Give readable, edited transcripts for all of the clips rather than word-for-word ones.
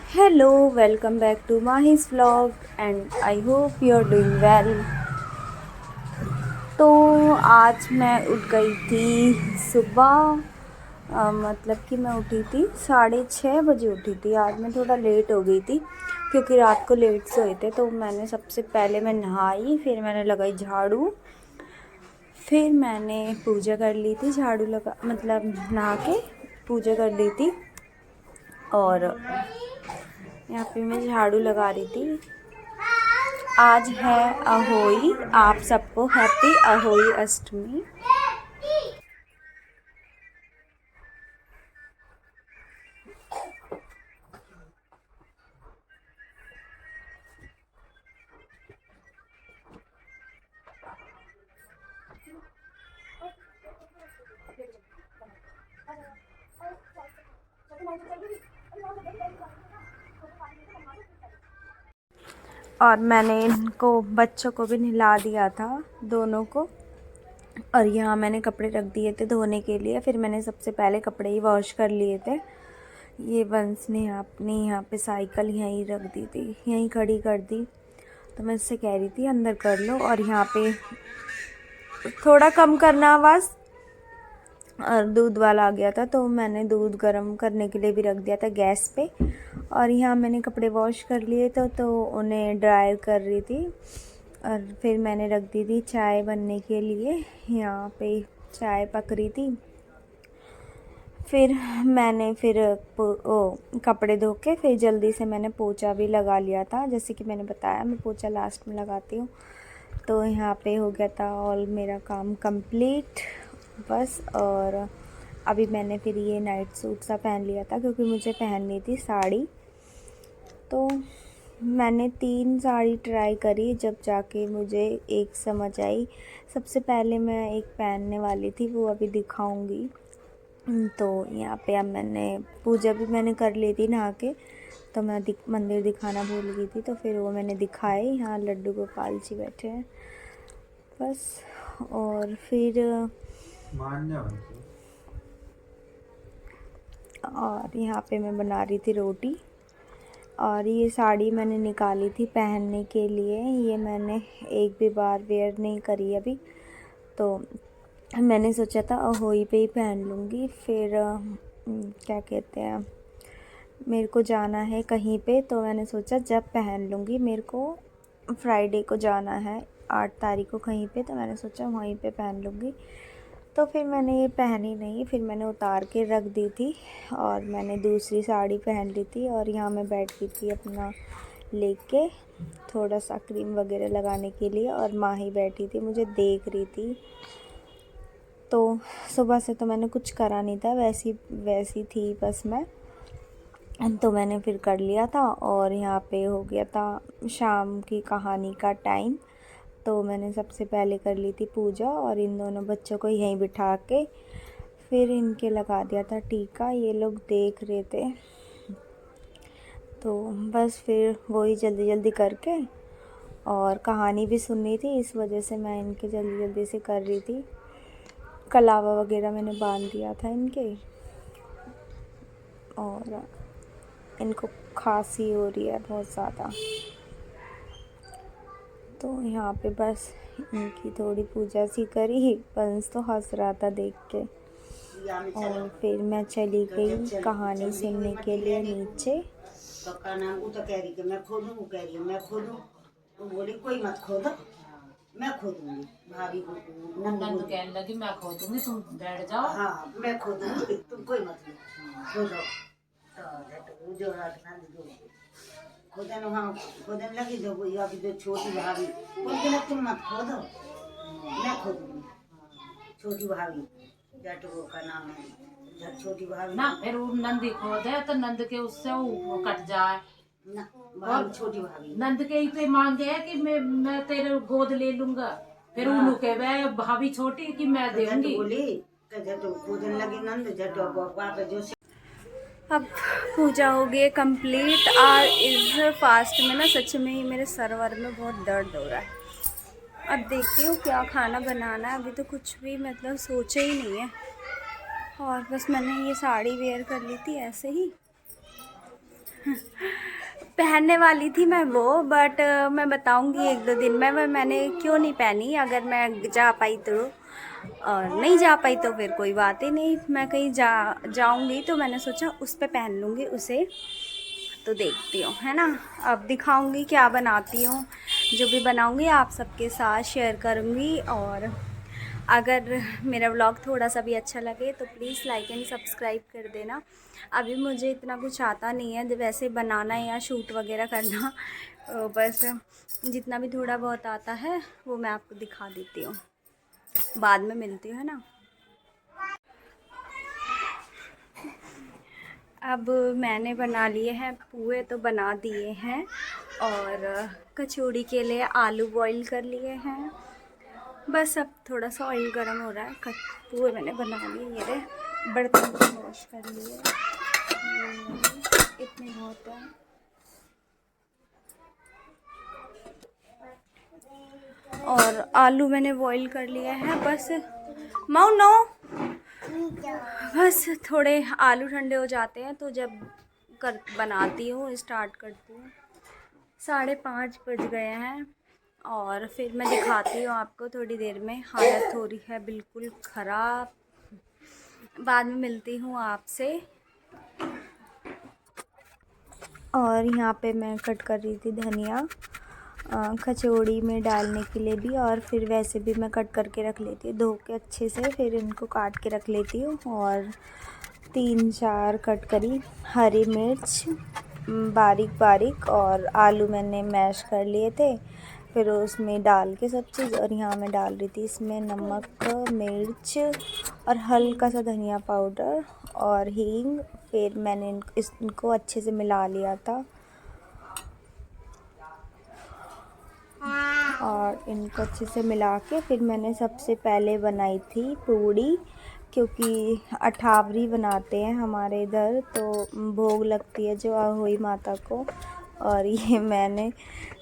Hello, welcome back to Mahi's vlog and I hope you are doing well। तो आज मैं उठ गई थी सुबह, मतलब कि मैं उठी थी 6:30 बजे उठी थी। आज मैं थोड़ा लेट हो गई थी क्योंकि रात को लेट सोए थे। तो मैंने सबसे पहले मैं नहाई, फिर मैंने लगाई झाड़ू, फिर मैंने पूजा कर ली थी। झाड़ू लगा मतलब नहा के पूजा कर ली थी और यहाँ पे मैं झाड़ू लगा रही थी। आज है अहोई, आप सबको हैप्पी अहोई अष्टमी। और मैंने इनको बच्चों को भी नहला दिया था, दोनों को। और यहाँ मैंने कपड़े रख दिए थे धोने के लिए। फिर मैंने सबसे पहले कपड़े ही वॉश कर लिए थे। ये वंश ने अपनी यहाँ पे साइकिल यहीं रख दी थी, यहीं खड़ी कर दी। तो मैं इससे कह रही थी अंदर कर लो। और यहाँ पे थोड़ा कम करना आवाज़। और दूध वाला आ गया था तो मैंने दूध गर्म करने के लिए भी रख दिया था गैस पे। और यहाँ मैंने कपड़े वॉश कर लिए तो उन्हें ड्राई कर रही थी। और फिर मैंने रख दी थी चाय बनने के लिए। यहाँ पे चाय पक रही थी। फिर मैंने कपड़े धो के फिर जल्दी से मैंने पोछा भी लगा लिया था। जैसे कि मैंने बताया, मैं पोछा लास्ट में लगाती हूँ। तो यहाँ पे हो गया था ऑल मेरा काम कंप्लीट बस। और अभी मैंने फिर ये नाइट सूट सा पहन लिया था क्योंकि मुझे पहननी थी साड़ी। तो मैंने 3 साड़ी ट्राई करी, जब जाके मुझे एक समझ आई। सबसे पहले मैं एक पहनने वाली थी, वो अभी दिखाऊंगी। तो यहाँ पे अब मैंने पूजा भी मैंने कर ली थी नहा के। तो मैं मंदिर दिखाना भूल गई थी, तो फिर वो मैंने दिखाए। यहाँ लड्डू गोपाल जी बैठे हैं बस। और फिर और यहाँ पे मैं बना रही थी रोटी। और ये साड़ी मैंने निकाली थी पहनने के लिए। ये मैंने एक भी बार वेयर नहीं करी अभी। तो मैंने सोचा था अहोई पे ही पहन लूँगी। फिर क्या कहते हैं, मेरे को जाना है कहीं पे, तो मैंने सोचा जब पहन लूँगी। मेरे को फ्राइडे को जाना है 8 तारीख को कहीं पे, तो मैंने सोचा वहीं पे पहन लूँगी। तो फिर मैंने ये पहनी नहीं, फिर मैंने उतार के रख दी थी। और मैंने दूसरी साड़ी पहन ली थी। और यहाँ मैं बैठ गई थी अपना लेके थोड़ा सा क्रीम वगैरह लगाने के लिए। और माँ ही बैठी थी, मुझे देख रही थी। तो सुबह से तो मैंने कुछ करा नहीं था, वैसी थी बस मैं। तो मैंने फिर कर लिया था। और यहाँ पे हो गया था शाम की कहानी का टाइम। तो मैंने सबसे पहले कर ली थी पूजा। और इन दोनों बच्चों को यहीं बिठा के फिर इनके लगा दिया था टीका। ये लोग देख रहे थे, तो बस फिर वही जल्दी जल्दी करके। और कहानी भी सुननी थी, इस वजह से मैं इनके जल्दी जल्दी से कर रही थी। कलावा वगैरह मैंने बांध दिया था इनके। और इनको खांसी हो रही है बहुत ज़्यादा। तो यहाँ पे बस इनकी थोड़ी पूजा सी करी। पंस तो हंस रहा था देख के। और फिर मैं चली गई कहानी सुनने के लिए नीचे। तो का नाम वो तो कह रही कि मैं खोदूं, वो कह रही है मैं खोदूं। तो बोली कोई मत खोदो, मैं खोदूंगी। भाभी को नंद कहने लगी मैं खोदूंगी, तुम बैठ जाओ। हाँ मैं खोदूंगी, तुम कोई मत खोदो। तो जो नंद जो खोदन, हाँ खोदन लगी। जो या जो छोटी भाभी बोलती ना तुम मत खोदो, मैं खोदूंगी। छोटी भाभी जट वो का नाम है, छोटी भाभी ना। फिर वो नंदी खोदे तो नंद के उससे वो कट जाए ना। और छोटी भाभी नंद के ही पे मांगे है कि मैं तेरे गोद ले लूंगा। फिर उन्होंने कहे भाभी छोटी कि मैं देऊंगी। बोली तो खोदन लगी नंद जट वापस जो। अब पूजा हो गई है कंप्लीट। और इस फास्ट में ना सच में ही मेरे सर वर में बहुत दर्द हो रहा है। अब देखती हूँ क्या खाना बनाना है। अभी तो कुछ भी मतलब सोचा ही नहीं है। और बस मैंने ये साड़ी वेयर कर ली थी ऐसे ही। पहनने वाली थी मैं वो, बट मैं बताऊंगी 1-2 दिन में मैंने क्यों नहीं पहनी। अगर मैं जा पाई तो, और नहीं जा पाई तो फिर कोई बात ही नहीं। मैं कहीं जाऊंगी तो मैंने सोचा उस पे पहन लूँगी उसे। तो देखती हूँ, है ना। अब दिखाऊंगी क्या बनाती हूँ, जो भी बनाऊंगी आप सबके साथ शेयर करूँगी। और अगर मेरा व्लॉग थोड़ा सा भी अच्छा लगे तो प्लीज़ लाइक एंड सब्सक्राइब कर देना। अभी मुझे इतना कुछ आता नहीं है वैसे बनाना या शूट वगैरह करना, बस जितना भी थोड़ा बहुत आता है वो मैं आपको दिखा देती हूँ। बाद में मिलती हूँ, है ना। अब मैंने बना लिए हैं पुए, तो बना दिए हैं। और कचौड़ी के लिए आलू बॉईल कर लिए हैं। बस अब थोड़ा सा ऑयल गर्म हो रहा है। पुए मैंने बना लिए। ये रहे बर्तन वॉश कर लिए, इतने बहुत है। और आलू मैंने बॉईल कर लिया है। बस नो बस थोड़े आलू ठंडे हो जाते हैं तो जब बनाती हूँ, स्टार्ट करती हूँ। 5:30 बज गए हैं और फिर मैं दिखाती हूँ आपको थोड़ी देर में। हालत हो रही है बिल्कुल ख़राब। बाद में मिलती हूँ आपसे। और यहाँ पे मैं कट कर रही थी धनिया, कचौड़ी में डालने के लिए भी, और फिर वैसे भी मैं कट करके रख लेती हूँ धो के अच्छे से, फिर इनको काट के रख लेती हूँ। और 3-4 कट करी हरी मिर्च बारीक बारीक, और आलू मैंने मैश कर लिए थे, फिर उसमें डाल के सब चीज़। और यहाँ मैं डाल रही थी इसमें नमक, मिर्च और हल्का सा धनिया पाउडर और हींग। फिर मैंने इनको अच्छे से मिला लिया था, और इनको अच्छे से मिला के फिर मैंने सबसे पहले बनाई थी पूड़ी, क्योंकि अठावरी बनाते हैं हमारे इधर, तो भोग लगती है जो अहोई माता को। और ये मैंने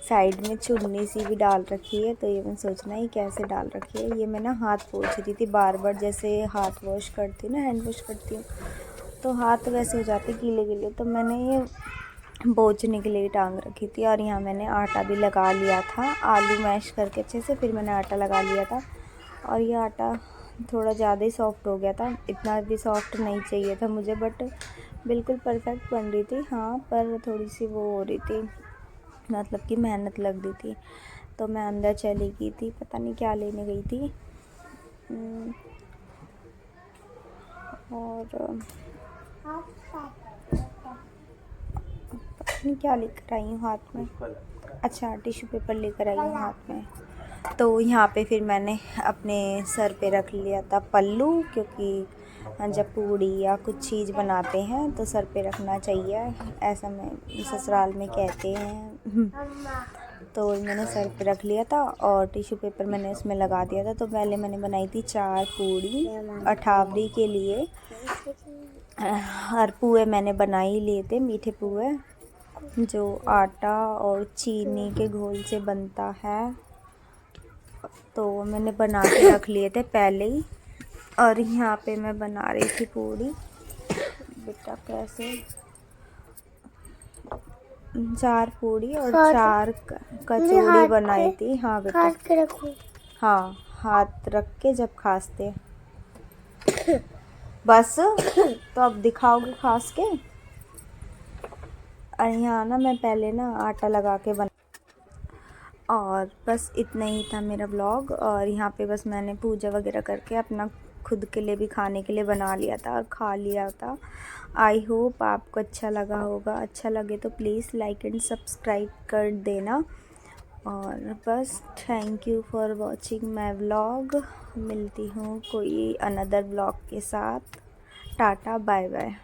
साइड में चुन्नी सी भी डाल रखी है, तो ये मैं सोचना ही कैसे डाल रखी है। ये मैं ना हाथ पोंछ रही थी बार बार, जैसे हाथ वॉश करती हूँ ना, हैंड वॉश करती हूँ, तो हाथ वैसे हो जाते गीले गीले, तो मैंने ये पोंछने के लिए टांग रखी थी। और यहाँ मैंने आटा भी लगा लिया था, आलू मैश करके अच्छे से, फिर मैंने आटा लगा लिया था। और ये आटा थोड़ा ज़्यादा ही सॉफ्ट हो गया था, इतना भी सॉफ्ट नहीं चाहिए था मुझे, बट बिल्कुल परफेक्ट बन रही थी। हाँ, पर थोड़ी सी वो हो रही थी, मतलब कि मेहनत लग रही थी। तो मैं अंदर चली गई थी, पता नहीं क्या लेने गई थी, और पता नहीं क्या लेकर आई हूँ हाथ में। अच्छा, टिश्यू पेपर लेकर आई हूँ हाथ में। तो यहाँ पे फिर मैंने अपने सर पे रख लिया था पल्लू, क्योंकि जब पूड़ी या कुछ चीज़ बनाते हैं तो सर पे रखना चाहिए, ऐसा मैं ससुराल में कहते हैं। तो मैंने सर पे रख लिया था और टिश्यू पेपर मैंने इसमें लगा दिया था। तो पहले मैंने बनाई थी 4 पूड़ी अठावरी के लिए, और पुए मैंने बना ही लिए थे, मीठे पुए जो आटा और चीनी के घोल से बनता है। तो मैंने बना के रख लिए थे पहले ही। और यहाँ पे मैं बना रही थी पूड़ी। बेटा कैसे 4 पूड़ी और 4 कचौड़ी बनाई थी। हाँ बेटा, हाँ, हाथ रख के जब खांसते बस। तो अब दिखाओगे खास के। और यहाँ ना मैं पहले ना आटा लगा के और बस इतना ही था मेरा व्लॉग। और यहाँ पे बस मैंने पूजा वगैरह करके अपना खुद के लिए भी खाने के लिए बना लिया था और खा लिया था। आई होप आपको अच्छा लगा होगा। अच्छा लगे तो प्लीज़ लाइक एंड सब्सक्राइब कर देना। और बस thank you for watching my vlog. मिलती हूँ कोई अनदर व्लॉग के साथ। Tata, bye bye.